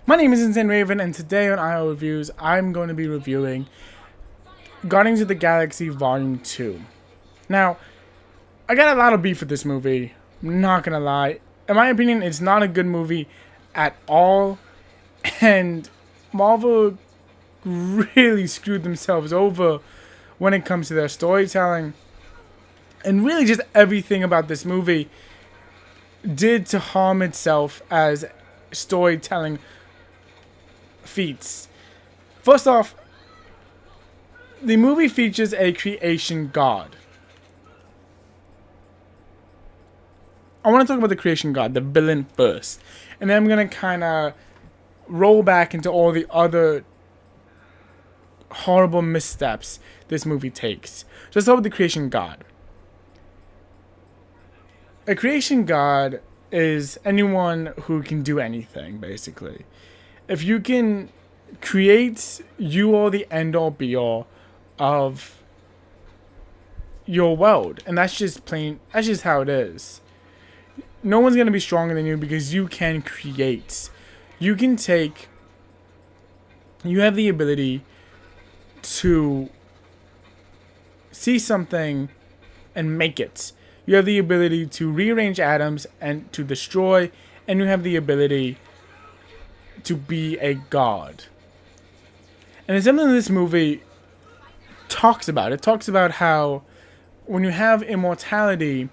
My name is Insane Raven, and today on IO Reviews, I'm going to be reviewing Guardians of the Galaxy Volume 2. Now, I got a lot of beef with this movie, I'm not gonna lie. In my opinion, it's not a good movie at all, and Marvel really screwed themselves over when it comes to their storytelling. And really just everything about this movie did to harm itself as storytelling feats. First off, the movie features a creation god. I want to talk about the creation god, the villain first, and then I'm going to kind of roll back into all the other horrible missteps this movie takes. Just start with the creation god. A creation god is anyone who can do anything, basically. If you can create, you are the end-all be-all of your world. And that's just plain, that's just how it is. No one's going to be stronger than you because you can create. You can take, you have the ability to see something and make it. You have the ability to rearrange atoms and to destroy, and you have the ability to be a god. And it's something this movie talks about. It talks about how when you have immortality,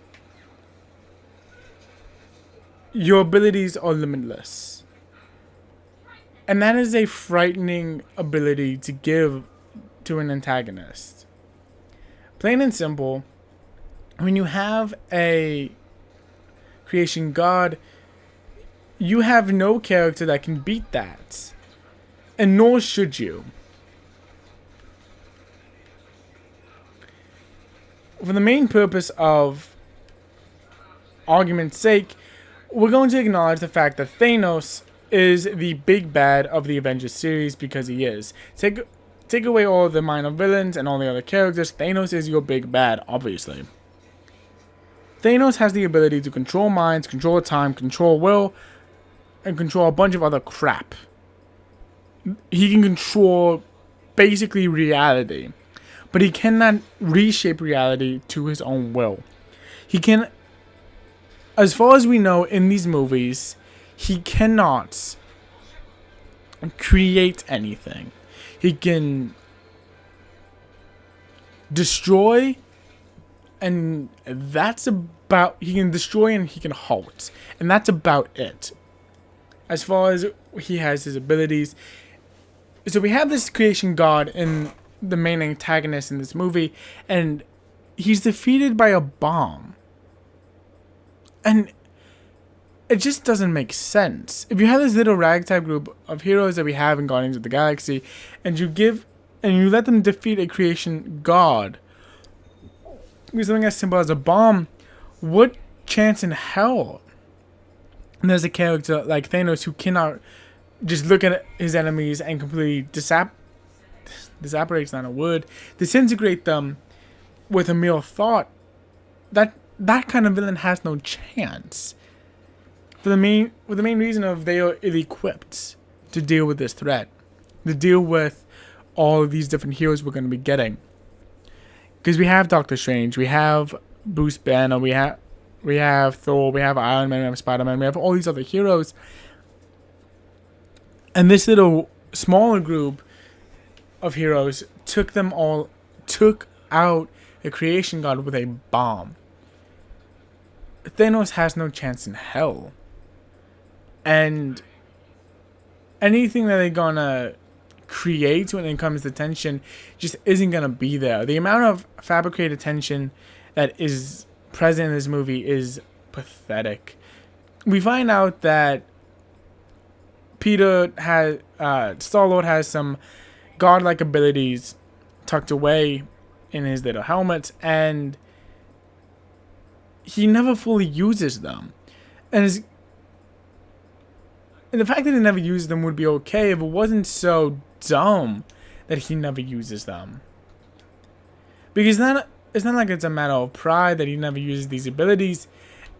your abilities are limitless. And that is a frightening ability to give to an antagonist. Plain and simple, when you have a creation god, you have no character that can beat that. And nor should you. For the main purpose of argument's sake, we're going to acknowledge the fact that Thanos is the big bad of the Avengers series, because he is. Take away all the minor villains and all the other characters, Thanos is your big bad, obviously. Thanos has the ability to control minds, control time, control will, and control a bunch of other crap. He can control basically reality, but he cannot reshape reality to his own will. He can, as far as we know in these movies, he cannot create anything. He can destroy, and that's about, he can destroy and he can halt, and that's about it as far as he has his abilities. So we have this creation god in the main antagonist in this movie, and he's defeated by a bomb, and it just doesn't make sense. If you have this little ragtag group of heroes that we have in Guardians of the Galaxy, and you let them defeat a creation god with something as simple as a bomb, what chance in hell? And there's a character like Thanos who cannot just look at his enemies and completely disintegrate's not a word, disintegrate them with a mere thought. That kind of villain has no chance. With the main reason of they are ill-equipped to deal with this threat, to deal with all of these different heroes we're going to be getting. Because we have Doctor Strange, we have Bruce Banner, we have Thor, we have Iron Man, we have Spider-Man, we have all these other heroes. And this little smaller group of heroes took out a creation god with a bomb. Thanos has no chance in hell. And anything that they're gonna create when it comes to tension just isn't gonna be there. The amount of fabricated tension that is present in this movie is pathetic. We find out that Star-Lord has some godlike abilities tucked away in his little helmet, and he never fully uses them. And the fact that he never uses them would be okay if it wasn't so dumb that he never uses them. Because it's not like it's a matter of pride that he never uses these abilities.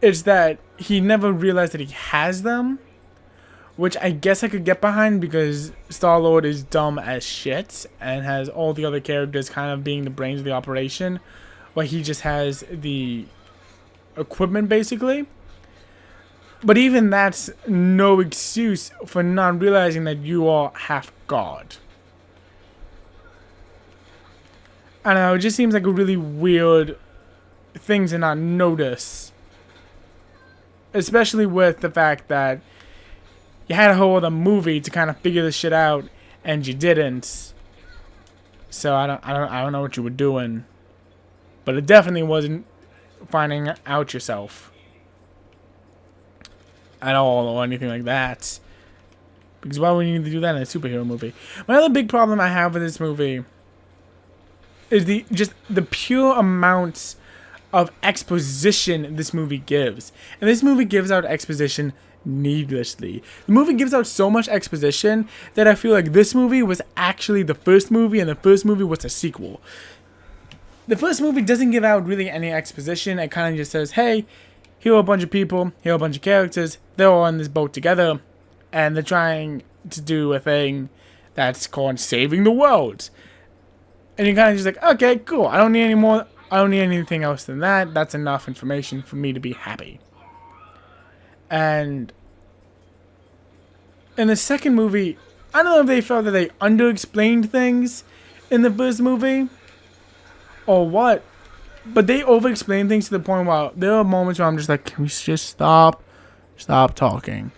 It's that he never realized that he has them, which I guess I could get behind because Star-Lord is dumb as shit and has all the other characters kind of being the brains of the operation, while he just has the equipment basically. But even that's no excuse for not realizing that you are half God. I don't know, it just seems like a really weird thing to not notice. Especially with the fact that you had a whole other movie to kind of figure this shit out, and you didn't. So I don't know what you were doing. But it definitely wasn't finding out yourself at all or anything like that. Because why would you need to do that in a superhero movie? My other big problem I have with this movie is the pure amount of exposition this movie gives. And this movie gives out exposition needlessly. The movie gives out so much exposition that I feel like this movie was actually the first movie and the first movie was a sequel. The first movie doesn't give out really any exposition. It kind of just says, hey, here are a bunch of people, here are a bunch of characters, they're all on this boat together, and they're trying to do a thing that's called saving the world. And you're kind of just like, okay, cool, I don't need any more. I don't need anything else than that. That's enough information for me to be happy. And in the second movie, I don't know if they felt that they under-explained things in the first movie or what, but they over-explained things to the point where there are moments where I'm just like, can we just stop talking?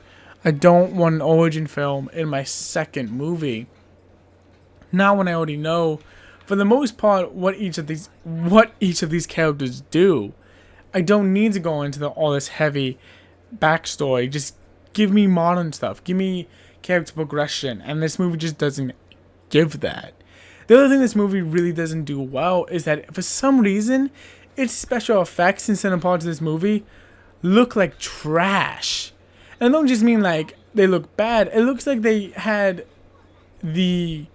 I don't want an origin film in my second movie. Not when I already know, for the most part, what each of these characters do. I don't need to go into all this heavy backstory. Just give me modern stuff. Give me character progression. And this movie just doesn't give that. The other thing this movie really doesn't do well is that for some reason, its special effects in certain parts of this movie look like trash. And I don't just mean like they look bad. It looks like they had the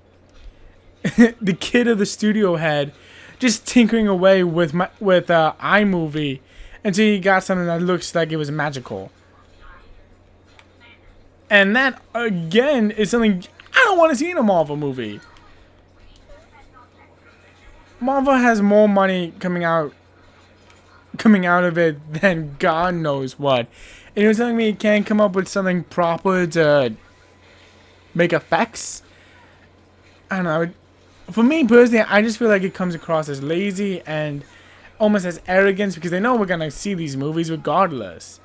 the kid of the studio head just tinkering away with iMovie until he got something that looks like it was magical. And that again is something I don't want to see in a Marvel movie. Marvel has more money coming out of it than God knows what. And you're telling me you can't come up with something proper to make effects? I don't know. For me personally, I just feel like it comes across as lazy and almost as arrogance because they know we're going to see these movies regardless.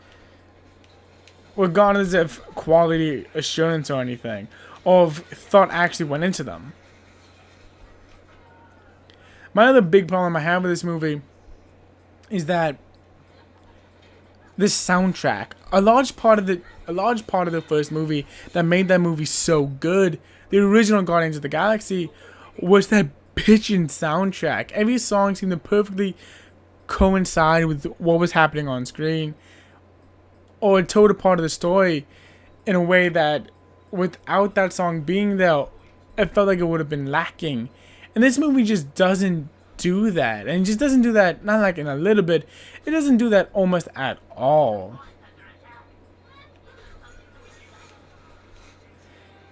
Regardless of quality assurance or anything. Or if thought actually went into them. My other big problem I have with this movie is that this soundtrack, a large part of the first movie that made that movie so good, the original Guardians of the Galaxy, was that bitchin' soundtrack. Every song seemed to perfectly coincide with what was happening on screen, or it told a part of the story in a way that without that song being there, it felt like it would have been lacking. And this movie just doesn't do that. And it just doesn't do that, not like in a little bit, it doesn't do that almost at all.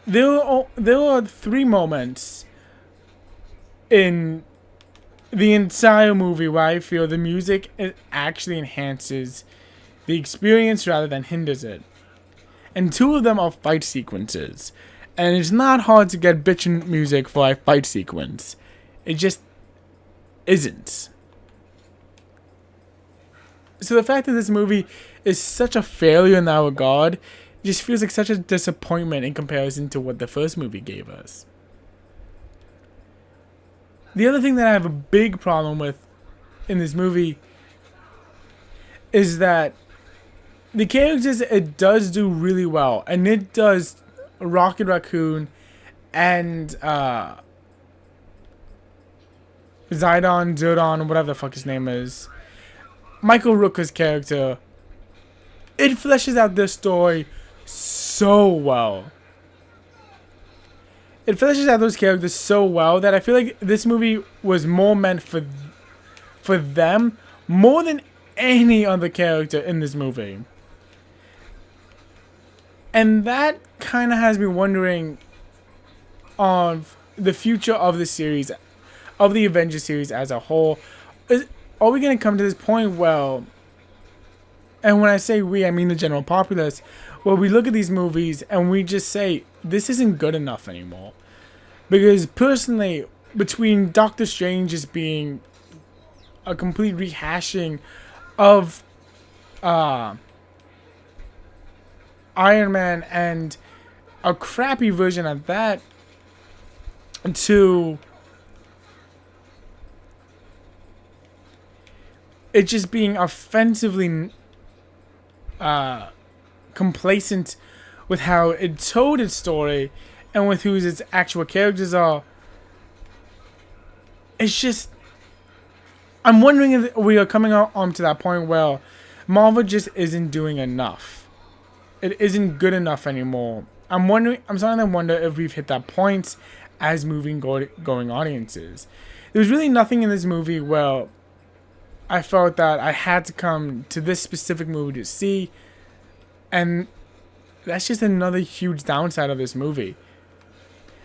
There are 3 moments in the entire movie where I feel the music actually enhances the experience rather than hinders it. And 2 of them are fight sequences. And it's not hard to get bitchin' music for a fight sequence. It just isn't. So the fact that this movie is such a failure in that regard just feels like such a disappointment in comparison to what the first movie gave us. The other thing that I have a big problem with in this movie is that the characters it does do really well, and it does Rocket Raccoon and Zidon, whatever the fuck his name is, Michael Rooker's character, it fleshes out this story so well. It fleshes out those characters so well that I feel like this movie was more meant for them more than any other character in this movie. And that kind of has me wondering of the future of the series, of the Avengers series as a whole. Are we going to come to this point, well, and when I say we, I mean the general populace, where we look at these movies and we just say, this isn't good enough anymore? Because personally, between Doctor Strange just being a complete rehashing of Iron Man and a crappy version of that, to it just being offensively complacent with how it told its story and with who its actual characters are. It's just, I'm wondering if we are coming on to that point where Marvel just isn't doing enough. It isn't good enough anymore. I'm starting to wonder if we've hit that point as movie-going audiences. There was really nothing in this movie where I felt that I had to come to this specific movie to see, and that's just another huge downside of this movie.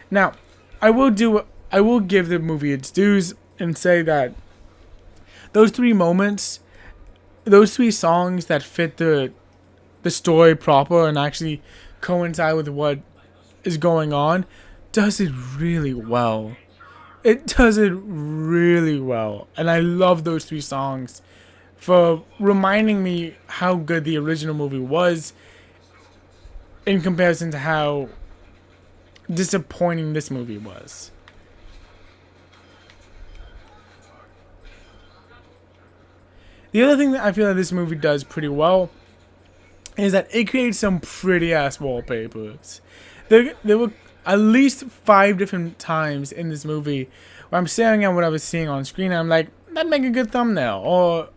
Now, I will give the movie its dues and say that those three moments, those three songs that fit the story proper and actually coincide with what is going on, does it really well. It does it really well. And I love those three songs for reminding me how good the original movie was in comparison to how disappointing this movie was. The other thing that I feel that this movie does pretty well is that it creates some pretty ass wallpapers. There were at least 5 different times in this movie where I'm staring at what I was seeing on screen and I'm like, that'd make a good thumbnail, or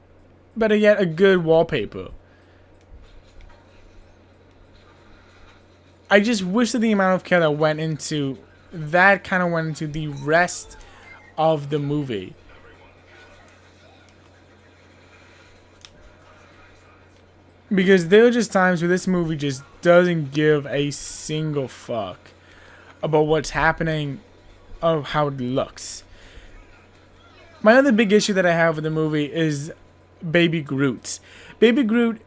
better yet, a good wallpaper. I just wish that the amount of care that went into that kind of went into the rest of the movie. Because there are just times where this movie just doesn't give a single fuck about what's happening or how it looks. My other big issue that I have with the movie is Baby Groot. Baby Groot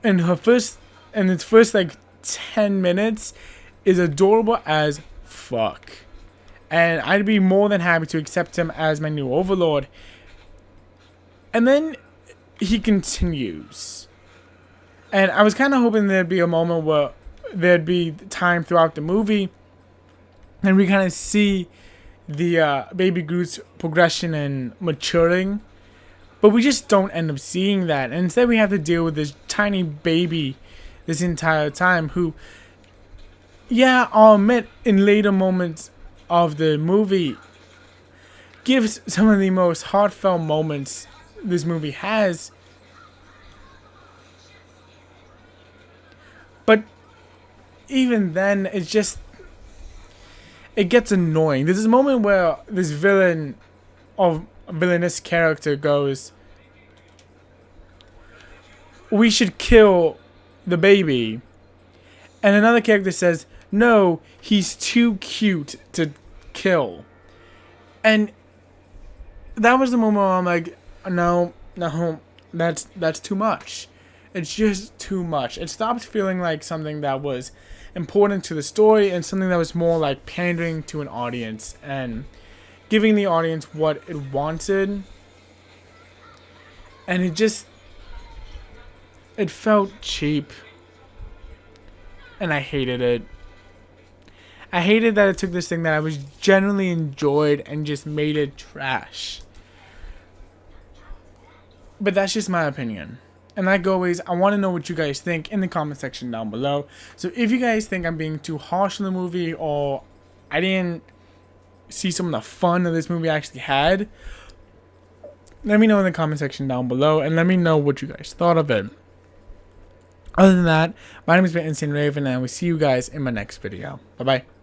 in its first like 10 minutes is adorable as fuck. And I'd be more than happy to accept him as my new overlord. And then he continues. And I was kind of hoping there'd be a moment where there'd be time throughout the movie and we kind of see the Baby Groot's progression and maturing. But we just don't end up seeing that. And instead we have to deal with this tiny baby this entire time who, yeah, I'll admit, in later moments of the movie, gives some of the most heartfelt moments this movie has. But even then, it gets annoying. There's this moment where this villainous character goes, we should kill the baby. And another character says, no, he's too cute to kill. And that was the moment where I'm like, no, that's too much. It's just too much. It stopped feeling like something that was important to the story and something that was more like pandering to an audience and giving the audience what it wanted. And it felt cheap. And I hated it. I hated that it took this thing that I was generally enjoyed and just made it trash. But that's just my opinion. And like always, I want to know what you guys think in the comment section down below. So if you guys think I'm being too harsh on the movie, or I didn't see some of the fun that this movie actually had, let me know in the comment section down below, and let me know what you guys thought of it. Other than that, my name has been Insane Raven, and I will see you guys in my next video. Bye bye.